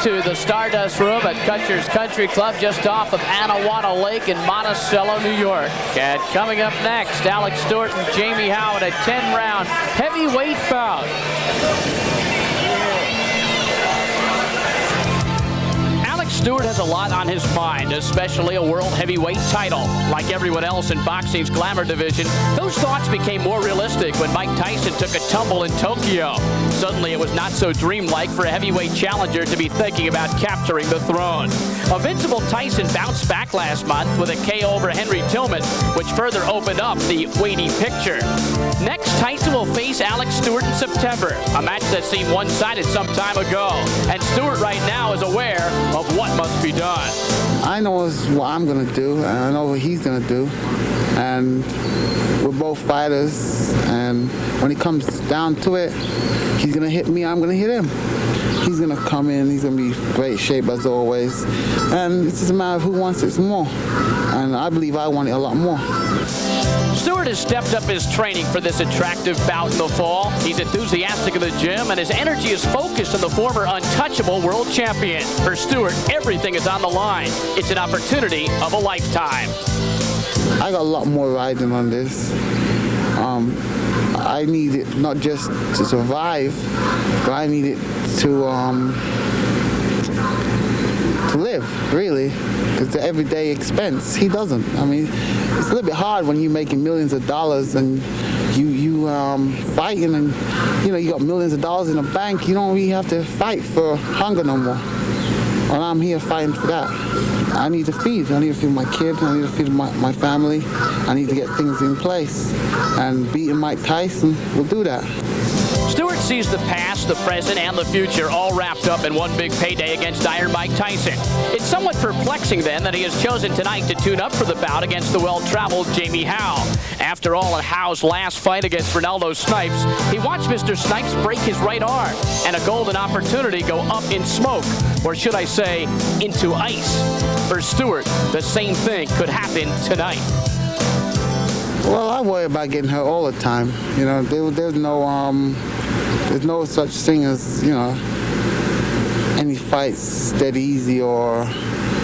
to the Stardust Room at Kutcher's Country Club just off of Anawanna Lake in Monticello, New York. And coming up next, Alex Stewart and Jamie Howe in a 10-round heavyweight bout. Stewart has a lot on his mind, especially a world heavyweight title. Like everyone else in boxing's glamour division, those thoughts became more realistic when Mike Tyson took a tumble in Tokyo. Suddenly, it was not so dreamlike for a heavyweight challenger to be thinking about capturing the throne. Invincible Tyson bounced back last month with a KO over Henry Tillman, which further opened up the weighty picture. Next, Tyson will face Alex Stewart in September, a match that seemed one-sided some time ago. And Stewart right now is aware of what must be done. I know what I'm going to do, and I know what he's going to do. And we're both fighters, and when it comes down to it, he's going to hit me, I'm going to hit him. He's going to come in, he's going to be great shape as always. And it's just a matter of who wants it more. And I believe I want it a lot more. Stewart has stepped up his training for this attractive bout in the fall. He's enthusiastic in the gym, and his energy is focused on the former untouchable world champion. For Stewart, everything is on the line. It's an opportunity of a lifetime. I got a lot more riding on this. I need it not just to survive, but I need it to live, really. It's an everyday expense. He doesn't. I mean, it's a little bit hard when you're making millions of dollars and you fighting, and you got millions of dollars in the bank. You don't really have to fight for hunger no more. Well, I'm here fighting for that. I need to feed. I need to feed my kid. I need to feed my family. I need to get things in place. And beating Mike Tyson will do that. Stewart sees the past, the present, and the future all wrapped up in one big payday against Iron Mike Tyson. It's somewhat perplexing, then, that he has chosen tonight to tune up for the bout against the well-traveled Jamie Howe. After all, in Howe's last fight against Ronaldo Snipes, he watched Mr. Snipes break his right arm and a golden opportunity go up in smoke, or should I say, into ice. For Stewart, the same thing could happen tonight. Well, I worry about getting hurt all the time. There's no such thing as, any fights dead easy or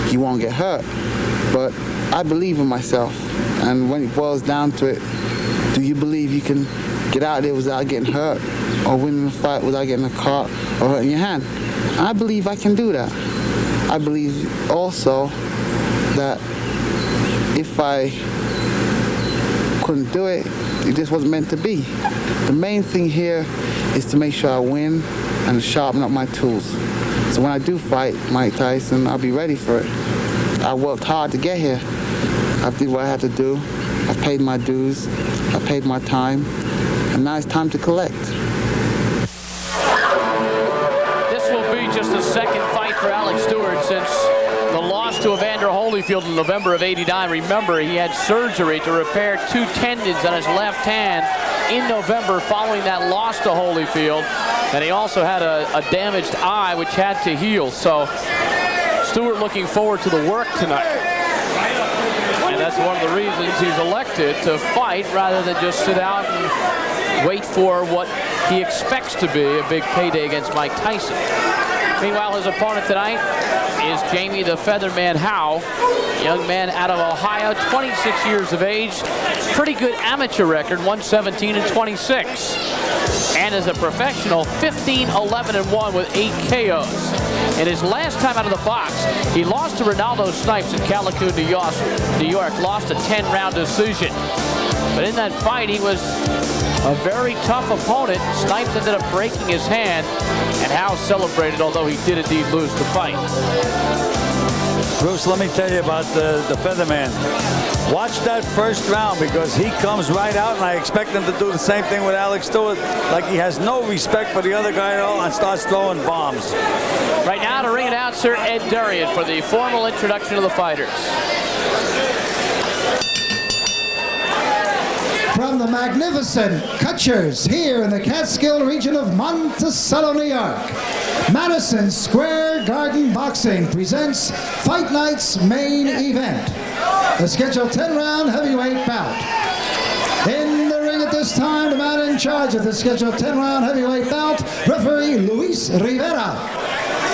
you won't get hurt. But I believe in myself. And when it boils down to it, do you believe you can get out there without getting hurt or winning a fight without getting a cut or hurting your hand? I believe I can do that. I believe also that if I couldn't do it, it just wasn't meant to be. The main thing here is to make sure I win and sharpen up my tools. So when I do fight Mike Tyson, I'll be ready for it. I worked hard to get here. I did what I had to do. I paid my dues. I paid my time. And now it's time to collect. This will be just the second fight for Alex Stewart since the loss to Evander Holyfield in November of '89. Remember, he had surgery to repair 2 tendons on his left hand in November following that loss to Holyfield. And he also had a damaged eye which had to heal. So Stewart looking forward to the work tonight. And that's one of the reasons he's elected to fight rather than just sit out and wait for what he expects to be a big payday against Mike Tyson. Meanwhile, his opponent tonight is Jamie the Featherman Howe, young man out of Ohio, 26 years of age, pretty good amateur record, 117-26. And as a professional, 15-11-1 with 8 KOs. In his last time out of the box, he lost to Ronaldo Snipes in Callicoon, New York, lost a 10-round decision. But in that fight, he was a very tough opponent. Snipes ended up breaking his hand, and Howe celebrated, although he did indeed lose the fight. Bruce, let me tell you about the Featherman. Watch that first round because he comes right out, and I expect him to do the same thing with Alex Stewart. Like he has no respect for the other guy at all and starts throwing bombs. Right now to ring announcer Ed Durian for the formal introduction of the fighters. From the magnificent Kutchers here in the Catskill region of Monticello, New York, Madison Square Garden Boxing presents Fight Night's main event, the scheduled 10-round heavyweight bout. In the ring at this time, the man in charge of the scheduled 10-round heavyweight bout, referee Luis Rivera.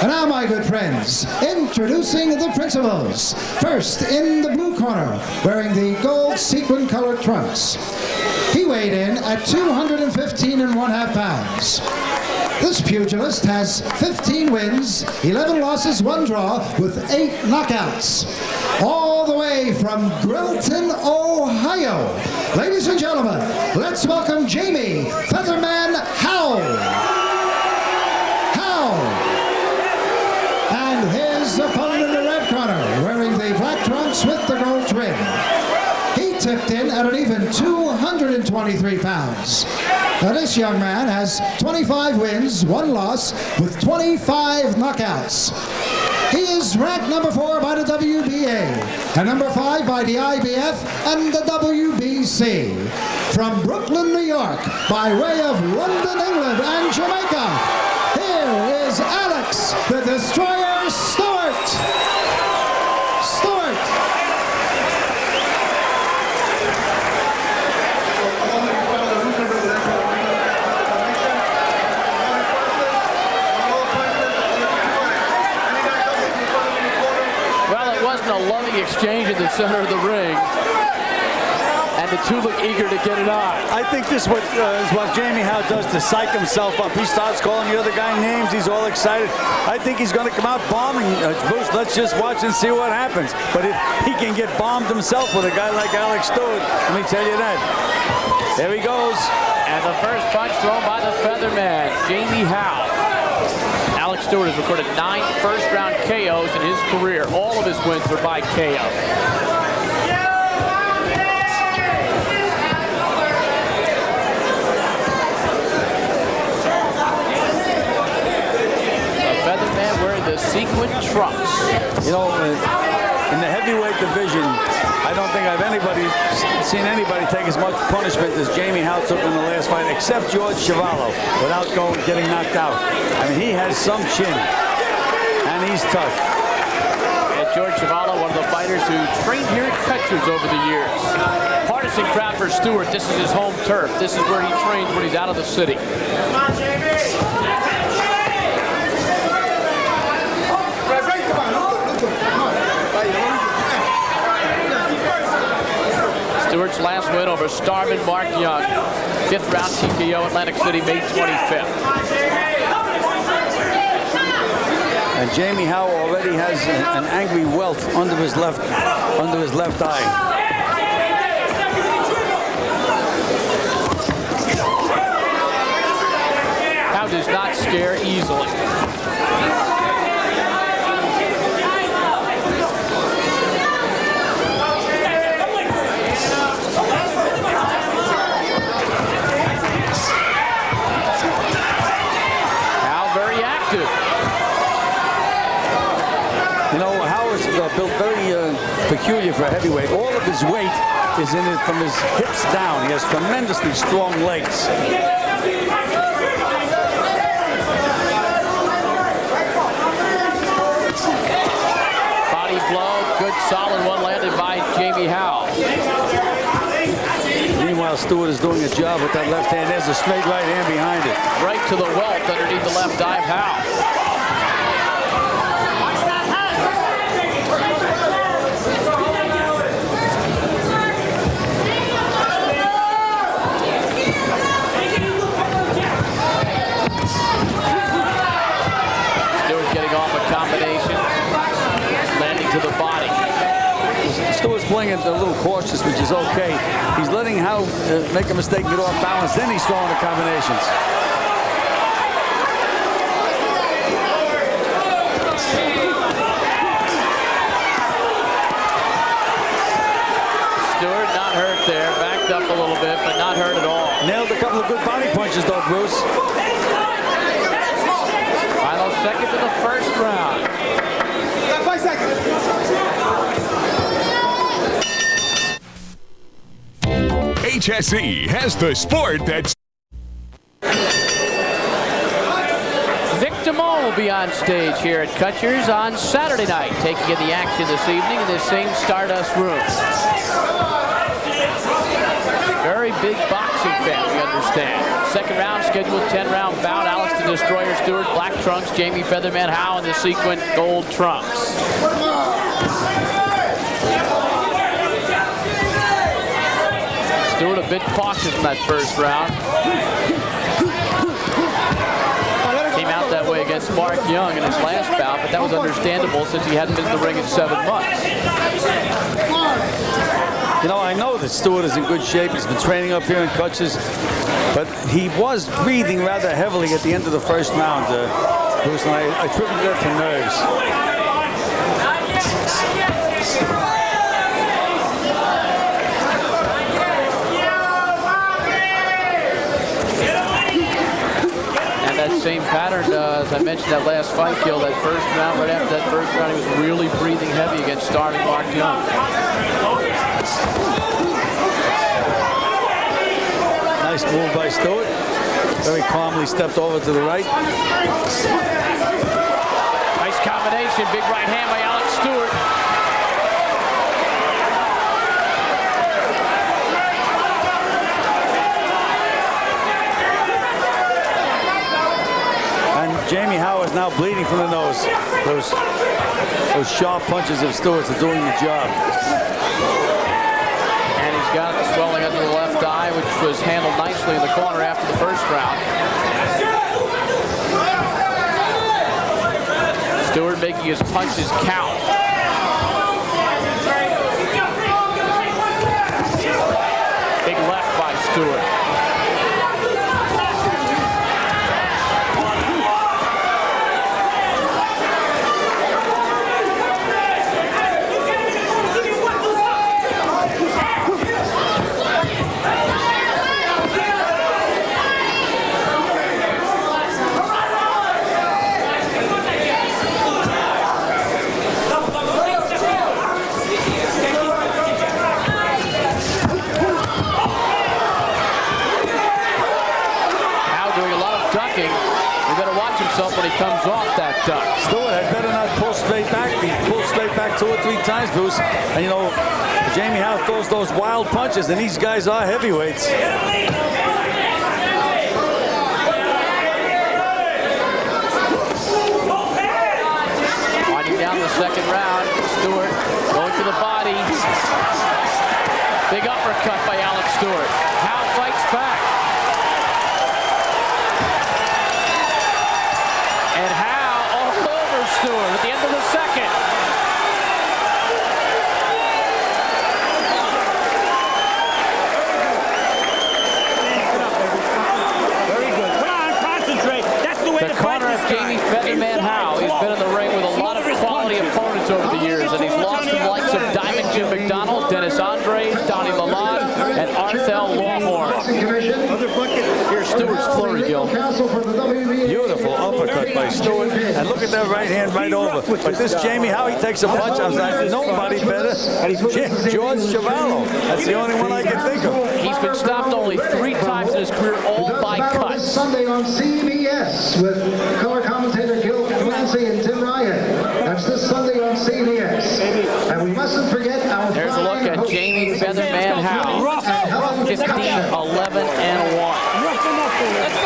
And now, my good friends, introducing the principals. First, in the blue corner, wearing the gold sequin-colored trunks. He weighed in at 215.5 pounds. This pugilist has 15 wins, 11 losses, 1 draw, with 8 knockouts. All the way from Grilton, Ohio. Ladies and gentlemen, let's welcome Jamie Featherman Howe. And his opponent in the red corner, wearing the black trunks with the gold trim. He tipped in at an even 223 pounds. Now this young man has 25 wins, 1 loss, with 25 knockouts. He is ranked number 4 by the WBA, and number 5 by the IBF and the WBC. From Brooklyn, New York, by way of London, England, and Jamaica, here is Alex, the Destroyer Stewart. Stewart. Well, it wasn't a loving exchange in the center of the ring. And the two look eager to get it on. I think this is what Jamie Howe does to psych himself up. He starts calling the other guy names. He's all excited. I think he's going to come out bombing. Bruce, let's just watch and see what happens. But if he can get bombed himself with a guy like Alex Stewart, let me tell you that. There he goes. And the first punch thrown by the Featherman, Jamie Howe. Alex Stewart has recorded 9 first-round KOs in his career. All of his wins were by KO. The sequin trunks. You know, in the heavyweight division, I don't think I've seen anybody take as much punishment as Jamie Howe took in the last fight, except George Chuvalo, without getting knocked out. I mean, he has some chin, and he's tough. And George Chuvalo, one of the fighters who trained here at Cutchers over the years. Partisan crowd for Stewart. This is his home turf. This is where he trains when he's out of the city. Come on, Jamie! Stewart's last win over Starman Mark Young. 5th round TKO, Atlantic City, May 25th. And Jamie Howe already has an angry welt under his left eye. Howe does not scare easily. You know, Howe is built very peculiar for a heavyweight. All of his weight is in it from his hips down. He has tremendously strong legs. Body blow, good solid one landed by Jamie Howe. Meanwhile, Stewart is doing a job with that left hand. There's a straight right hand behind it. Right to the welt underneath the left eye of Howe. To the body. Stewart's playing it a little cautious, which is okay. He's letting Howe make a mistake and get off balance. Then he's throwing the combinations. Stewart not hurt there. Backed up a little bit, but not hurt at all. Nailed a couple of good body punches, though, Bruce. Final second to the first round. 5 seconds. HSE has the sport that's... Victor Mo will be on stage here at Cutchers on Saturday night, taking in the action this evening in this same Stardust room. Very big boxing fan, we understand. Second round scheduled 10-round bout. Alex the Destroyer Stewart, black trunks. Jamie Featherman Howe in the sequin, gold trunks. Stewart a bit cautious in that first round. Came out that way against Mark Young in his last bout, but that was understandable since he hadn't been in the ring in 7 months. You know, I know that Stewart is in good shape. He's been training up here in Coaches, but he was breathing rather heavily at the end of the first round. Bruce, and I attributed that to nerves. And that same pattern, as I mentioned, that last fight, Gil, that first round, right after that first round, he was really breathing heavy against starting Mark Young. Nice move by Stewart. Very calmly stepped over to the right. Nice combination. Big right hand by Alex Stewart. And Jamie Howe is now bleeding from the nose. Those sharp punches of Stewart's are doing the job. Got the swelling under the left eye, which was handled nicely in the corner after the first round. Stewart making his punches count. Big left by Stewart. When he comes off that duck. Stewart had better not pull straight back. He pulled straight back 2 or 3 times, Bruce. And you know, Jamie Howe throws those wild punches, and these guys are heavyweights. Winding down the second round, Stewart going to the body. Big uppercut by Alex Stewart. Howe fights back. And Howe all over Stewart at the end of the second. Very good. Come on, concentrate. That's the way The corner of Jamie Featherman Howe. He's been in the ring with a lot of quality opponents over the years, and he's lost to the likes of Diamond Jim McDonald, Dennis Andrade, Donnie Lalonde, and Arthel Lawhorn. Here's Stewart's flurry, Gil. Beautiful uppercut by Stewart. And look at that right hand right over. But this Jamie Howe, he takes a punch. I was like, nobody better. George Chavallo. That's the only one I can think of. He's been stopped only 3 times in his career, all by cuts. Sunday on CBS with color commentator Gil Clancy and Tim Ryan. That's this Sunday on CBS. And we mustn't forget our There's a look at Jamie Featherman Howe. 15, 11, and 1. Let's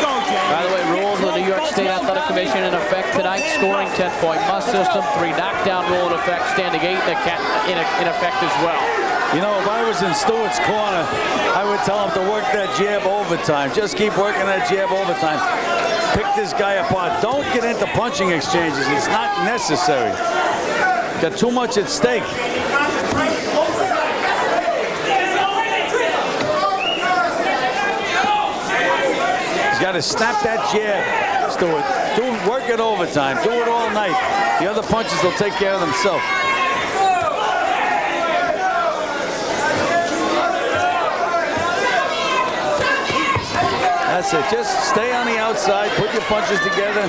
go, Jay. By the way, rules of the New York State Athletic Commission in effect tonight. Scoring 10-point must system. 3 knockdown rule in effect. Standing 8 in effect as well. You know, if I was in Stewart's corner, I would tell him to work that jab overtime. Just keep working that jab overtime. Pick this guy apart. Don't get into punching exchanges. It's not necessary. Got too much at stake. He's got to snap that jab, Stewart. Work it overtime. Do it all night. The other punches will take care of themselves. That's it. Just stay on the outside. Put your punches together.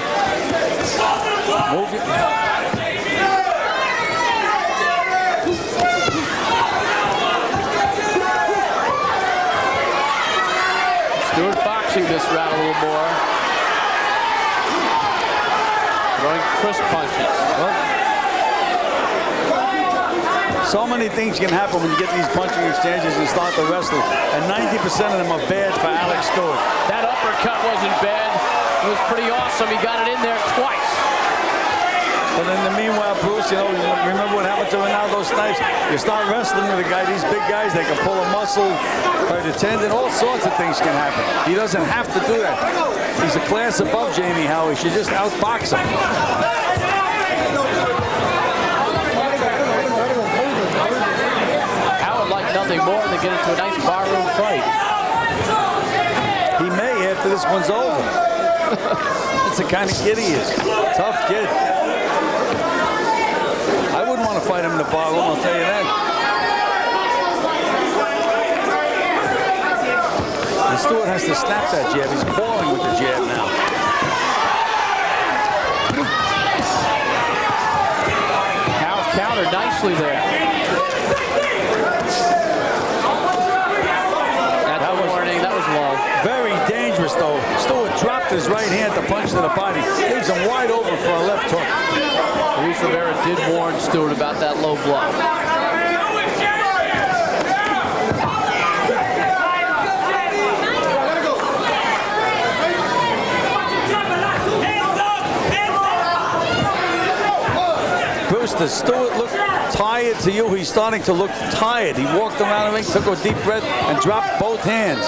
Move it. Stewart boxing this round a little more. Throwing crisp punches. So many things can happen when you get these punching exchanges and start to wrestle, and 90% of them are bad for Alex Stewart. That uppercut wasn't bad. It was pretty awesome. He got it in there twice. But in the meanwhile, Bruce, you know, remember what happened to Ronaldo Snipes? You start wrestling with a guy, these big guys, they can pull a muscle, hurt a tendon, all sorts of things can happen. He doesn't have to do that. He's a class above Jamie Howe. He should just outbox him. Howe would like nothing more than get into a nice barroom fight. He may after this one's over. That's the kind of kid he is. Tough kid. I wouldn't want to fight him in the barroom, I'll tell you that. And Stewart has to snap that jab. He's balling with the jab now. Howe countered nicely there. That's a warning. That was low. Very dangerous, though. Stewart dropped his right hand to punch to the body. Leaves him wide open for a left hook. Luis Rivera did warn Stewart about that low blow. Bruce, does Stewart look tired to you? He's starting to look tired. He walked around the ring, took a deep breath, and dropped both hands.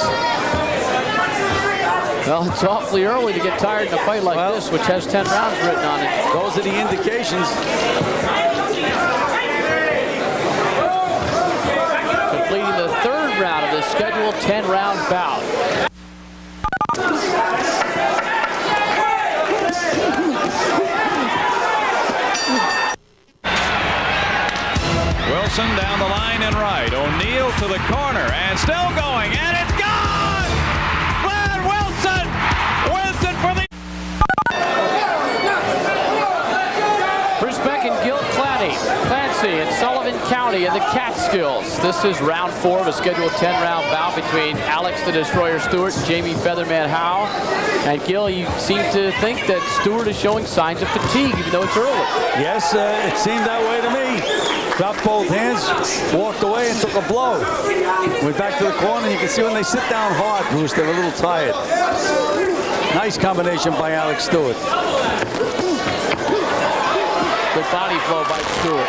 Well, it's awfully early to get tired in a fight like this, which has 10 rounds written on it. Those are the indications. Completing the third round of this scheduled 10-round bout. Wilson down the line and right. O'Neal to the corner and still going, and it's gone! Glenn Wilson! Wilson for the... Bruce Beck and Gil Clancy in Sullivan County in the Catskills. This is round 4 of a scheduled 10-round bout between Alex the Destroyer Stewart and Jamie Featherman Howe. And Gil, you seem to think that Stewart is showing signs of fatigue, even though it's early. Yes, it seemed that way to me. Dropped both hands, walked away, and took a blow. Went back to the corner. You can see when they sit down hard, Bruce, they're a little tired. Nice combination by Alex Stewart. Good body flow by Stewart.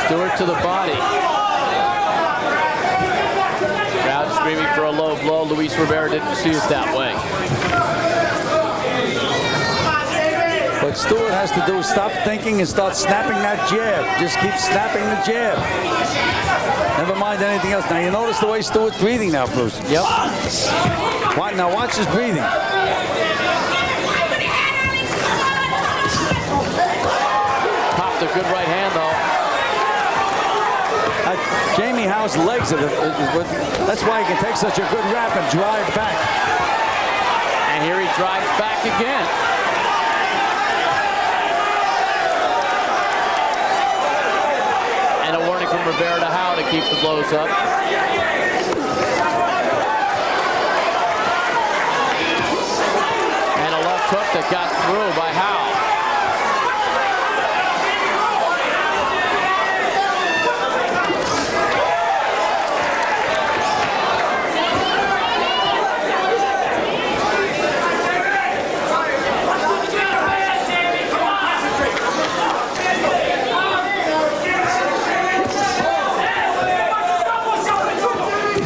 Stewart to the body. Crowd screaming for a low blow. Luis Rivera didn't see it that way. What Stewart has to do is stop thinking and start snapping that jab. Just keep snapping the jab. Never mind anything else. Now you notice the way Stewart's breathing now, Bruce. Yep. Now watch his breathing. Popped a good right hand, though. Jamie Howe's legs are that's why he can take such a good rap and drive back. And here he drives back again. And a warning from Rivera to Howe to keep the blows up. And a left hook that got through by Howe.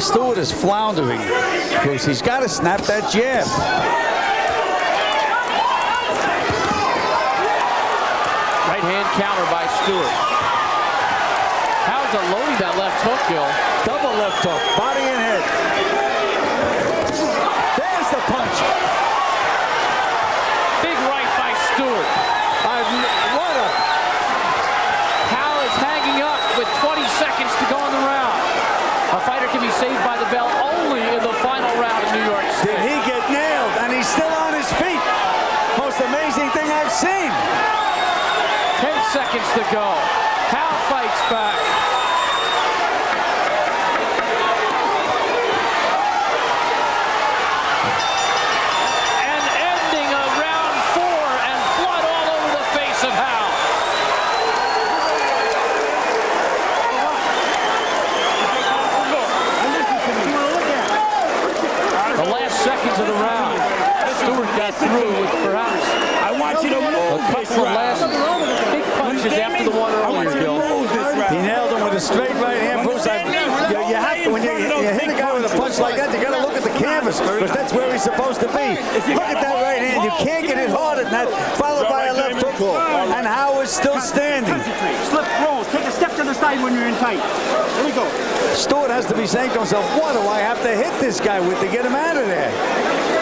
Stewart is floundering, Bruce. He's got to snap that jab. Right hand counter by Stewart. How's unloading that left hook, Gil? Double left hook, body and head. There's the punch. Big right by Stewart. What a... Howe is hanging up with 20 seconds to go in the round. A fighter can be saved by the bell only in the final round in New York City. Did he get nailed? And he's still on his feet. Most amazing thing I've seen. seconds to go. Howe fights back. And ending a round 4 and blood all over the face of Howe. The last seconds of the round. Stewart got through with perhaps I want you to move a couple of last big punches after the one earlier, Gil. He nailed him with a straight right hand, Bruce. You have to, when you hit a guy with a punch like that, you got to look at the canvas, because that's where he's supposed to be. Look at that right hand. You can't get it harder than that, followed by a left hook. And Howe is still standing. Slip, roll. Take a step to the side when you're in tight. Here we go. Stewart has to be saying to himself, what do I have to hit this guy with to get him out of there?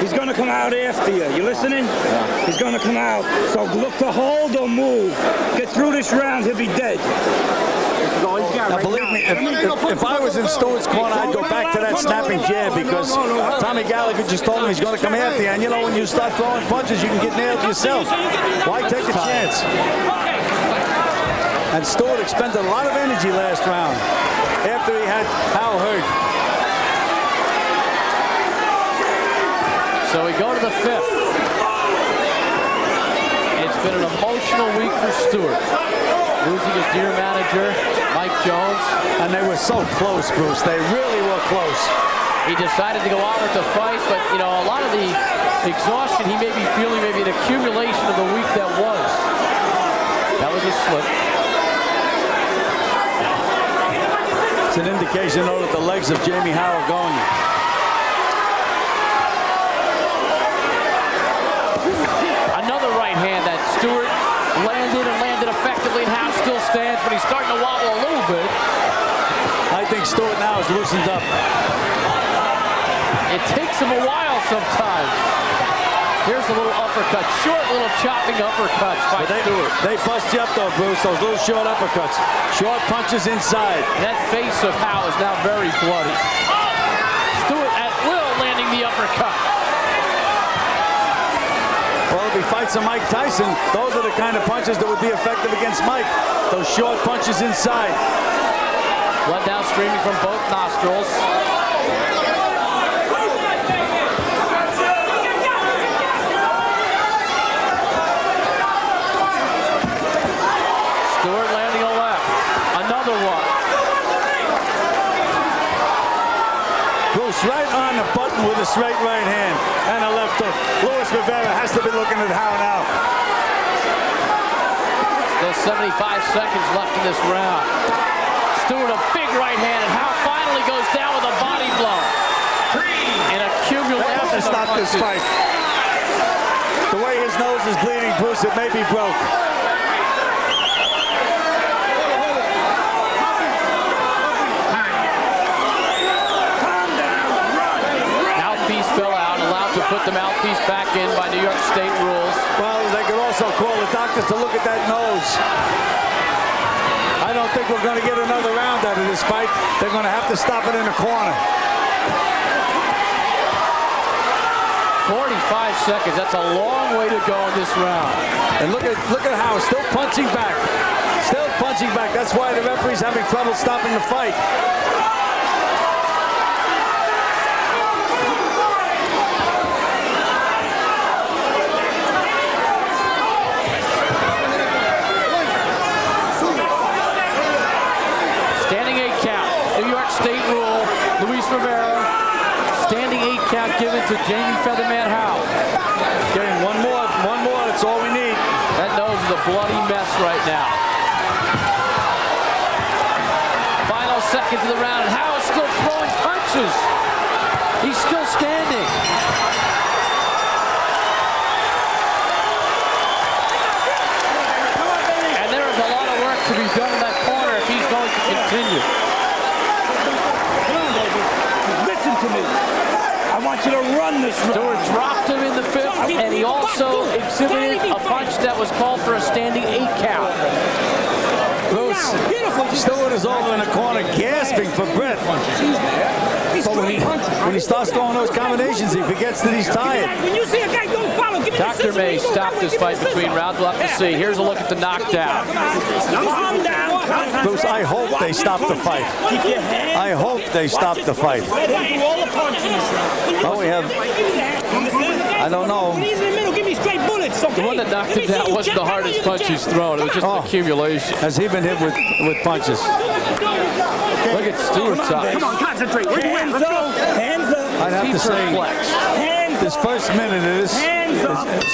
He's going to come out after you. You listening? Yeah. He's going to come out. So look to hold or move. Get through this round, he'll be dead. Now, believe me, if I was in Stewart's corner, I'd go back to that snapping jab, because Tommy Gallagher just told him he's going to come after you. And, you know, when you start throwing punches, you can get nailed yourself. Why take a chance? And Stewart expended a lot of energy last round after he had Howe hurt. So we go to the 5th. It's been an emotional week for Stewart. Losing his dear manager, Mike Jones. And they were so close, Bruce. They really were close. He decided to go on with the fight, but, you know, a lot of the exhaustion he may be feeling, maybe an accumulation of the week that was. That was a slip. It's an indication, though, that the legs of Jamie Howe are going. Another right hand that Stewart landed effectively, and Howe still stands, but he's starting to wobble a little bit. I think Stewart now is loosened up. It takes him a while sometimes. Here's a little uppercut, short little chopping uppercuts by Stewart. They bust you up, though, Bruce, those little short uppercuts. Short punches inside. And that face of Howe is now very bloody. Stewart at will landing the uppercut. Well, if he fights a Mike Tyson, those are the kind of punches that would be effective against Mike. Those short punches inside. Blood now streaming from both nostrils. Stewart landing a left. Another one. Bruce right on the button with a straight right hand and a left hook. Luis Rivera has to be looking at Howe now. Still 75 seconds left in this round. Stewart a big right hand, and Howe finally goes down with a body blow. An accumulation They have to stop this fight. The way his nose is bleeding, Bruce, it may be broke. Fell out, allowed to put the mouthpiece back in by New York State rules. Well, they could also call the doctors to look at that nose. I don't think we're going to get another round out of this fight. They're going to have to stop it in the corner. 45 seconds. That's a long way to go in this round. And look at Howe still punching back. Still punching back. That's why the referee's having trouble stopping the fight. State rule, Luis Rivera, standing 8 count given to Jamie Featherman Howe. Getting one more, that's all we need. That nose is a bloody mess right now. Final seconds of the round, and Howe is still throwing punches. He's still standing. And there is a lot of work to be done in that corner if he's going to continue. To me. I want you to run this round. Stewart dropped him in the 5th, and he also exhibited a punch that was called for a standing 8 count. Bruce, Stewart is over in the corner gasping for breath. But when he starts throwing those combinations, he forgets that he's tired. When you see a guy don't follow, Dr. May stopped this fight between rounds. We'll have to see. Here's a look at the knockdown. Calm down. Bruce, I hope they stop the fight. I hope they stop the fight. Oh, we have... I don't know. The one that knocked him down wasn't the hardest punch he's thrown. It was just an accumulation. Has he been hit with punches? Look at Stewart's eyes. Come on, concentrate. Hands up. Hands up. I'd have to say, this first minute of this,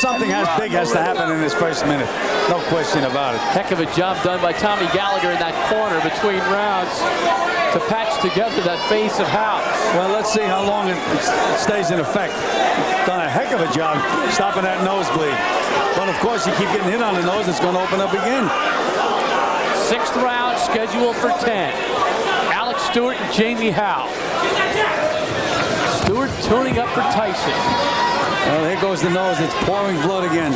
something big has to happen in this first minute. No question about it. Heck of a job done by Tommy Gallagher in that corner between rounds to patch together that face of Howe. Well, let's see how long it stays in effect. Done a heck of a job stopping that nosebleed. But of course, you keep getting hit on the nose, it's going to open up again. Sixth round scheduled for 10. Alex Stewart and Jamie Howe. Stewart tuning up for Tyson. Well, there goes the nose. It's pouring blood again.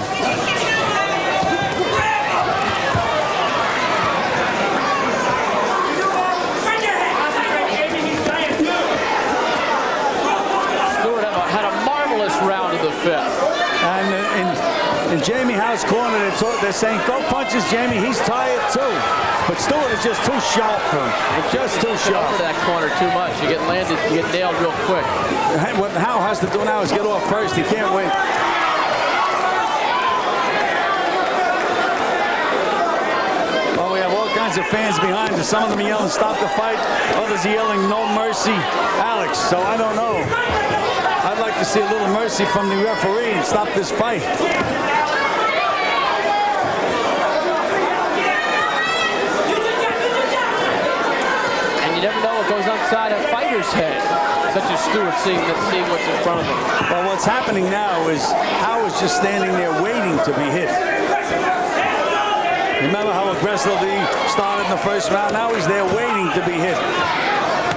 Stewart had a marvelous round of the fifth. And in Jamie Howe's corner, they're saying, throw punches, Jamie. He's tired, too. But Stewart is just too sharp for him. Just too sharp. Over that corner too much. You get landed, you get nailed real quick. What Howe has to do now is get off first. He can't wait. Well, we have all kinds of fans behind us. Some of them yelling, stop the fight. Others yelling, no mercy, Alex. So I don't know. I'd like to see a little mercy from the referee and stop this fight. You never know what goes inside a fighter's head, such as Stewart seeing what's in front of him. Well, what's happening now is Howe is just standing there waiting to be hit. Remember how aggressively he started in the first round? Now he's there waiting to be hit.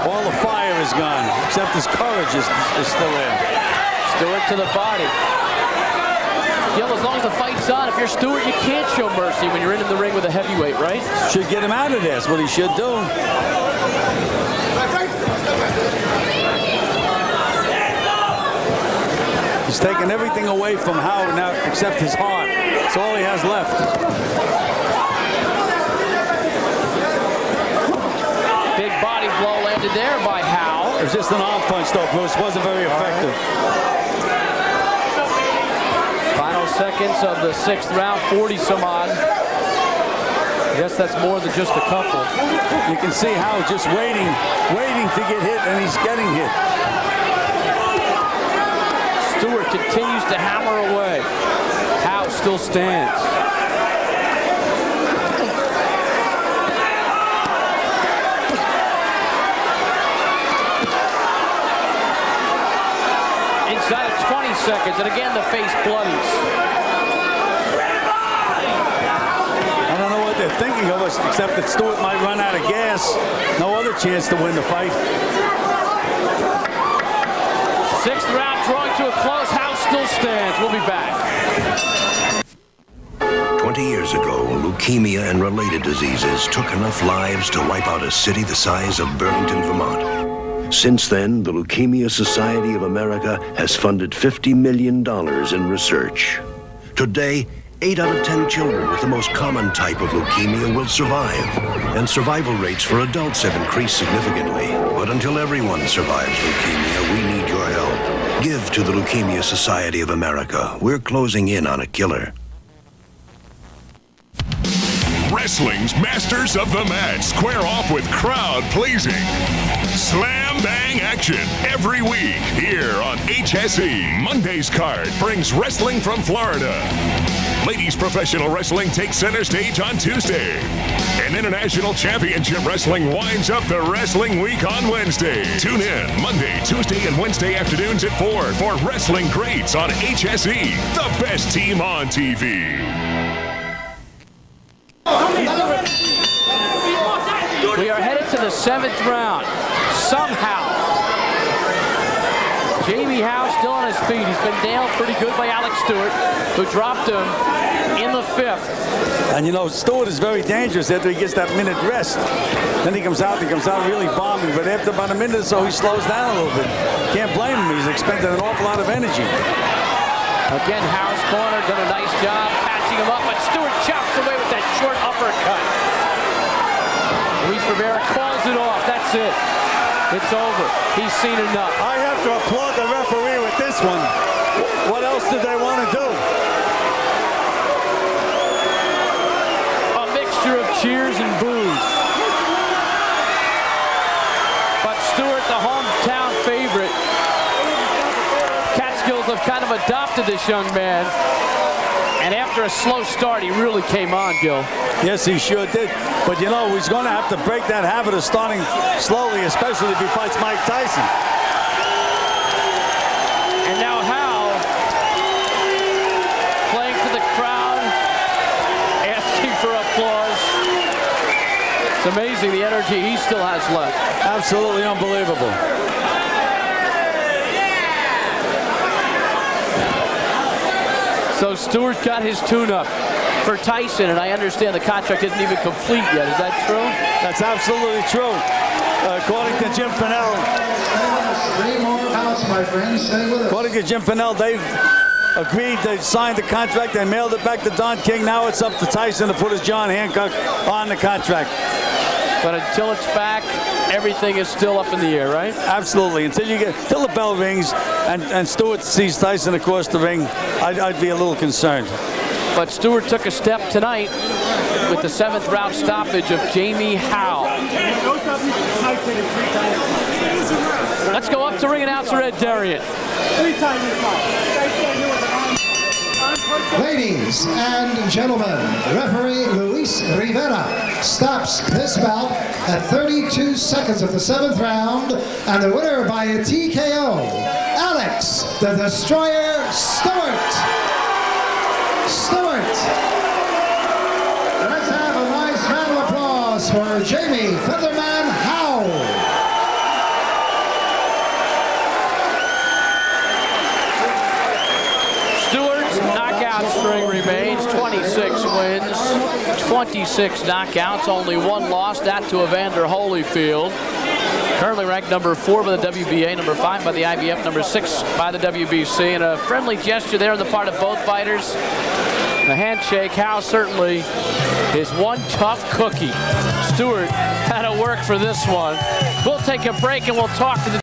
All the fire is gone, except his courage is still there. Stewart to the body. As long as the fight's on, if you're Stewart, you can't show mercy when you're in the ring with a heavyweight, right? Should get him out of there. That's what he should do. He's taken everything away from Howe now except his heart. That's all he has left. Big body blow landed there by Howe. It was just an arm punch, though, Bruce. Wasn't very effective. Final seconds of the sixth round, 40-some odd. I guess that's more than just a couple. You can see Howe just waiting to get hit, and he's getting hit. Stewart continues to hammer away. Howe still stands. Inside of 20 seconds, and again the face bloodies. I don't know what they're thinking of us, except that Stewart might run out of gas. No other chance to win the fight. Sixth round drawing to a close. Howe still stands. We'll be back. 20 years ago, leukemia and related diseases took enough lives to wipe out a city the size of Burlington, Vermont. Since then, the Leukemia Society of America has funded $50 million in research. Today, 8 out of 10 children with the most common type of leukemia will survive, and survival rates for adults have increased significantly. But until everyone survives leukemia, we need your help. Give to the Leukemia Society of America. We're closing in on a killer. Wrestling's masters of the match square off with crowd-pleasing slam bang action every week here on HSE. Monday's card brings wrestling from Florida. Ladies Professional Wrestling takes center stage on Tuesday. And International Championship Wrestling winds up the wrestling week on Wednesday. Tune in Monday, Tuesday, and Wednesday afternoons at 4 for Wrestling Greats on HSE, the best team on TV. We are headed to the seventh round. Somehow, Jamie Howe still on his feet. He's been nailed pretty good by Alex Stewart, who dropped him in the fifth. And you know, Stewart is very dangerous after he gets that minute rest. Then he comes out really bombing. But after about a minute or so, he slows down a little bit. Can't blame him. He's expended an awful lot of energy. Again, Howe's corner done a nice job patching him up, but Stewart chops away with that short uppercut. Luis Rivera calls it off. That's it. It's over. He's seen enough. I have to applaud the referee with this one. What else did they want to do? A mixture of cheers and boos. But Stewart, the hometown favorite, Catskills have kind of adopted this young man. And after a slow start, he really came on, Gil. Yes, he sure did. But, you know, he's going to have to break that habit of starting slowly, especially if he fights Mike Tyson. And now Howe, playing to the crowd, asking for applause. It's amazing the energy he still has left. Absolutely unbelievable. So Stewart got his tune-up for Tyson, and I understand the contract isn't even complete yet. Is that true? That's absolutely true. According to Jim Fennell. 3 more bouts, my friends. Stay with us. According to Jim Fennell, they've agreed, they signed the contract, they mailed it back to Don King. Now it's up to Tyson to put his John Hancock on the contract. But until it's back, everything is still up in the air, right? Absolutely. Until the bell rings and Stewart sees Tyson across the ring, I'd be a little concerned. But Stewart took a step tonight with the 7th round stoppage of Jamie Howe. Let's go up to ring announcer Ed Darien. Ladies and gentlemen, referee Luis Rivera stops this bout at 32 seconds of the 7th round, and the winner by a TKO, Alex the Destroyer Stewart. Let's have a nice round of applause for Jamie Featherman Howe. Stewart's knockout string remains 26 wins, 26 knockouts, only 1 loss, that to Evander Holyfield. Currently ranked number 4 by the WBA, number 5 by the IBF, number 6 by the WBC, and a friendly gesture there on the part of both fighters. A handshake. Howe certainly is one tough cookie. Stewart had to work for this one. We'll take a break and we'll talk to the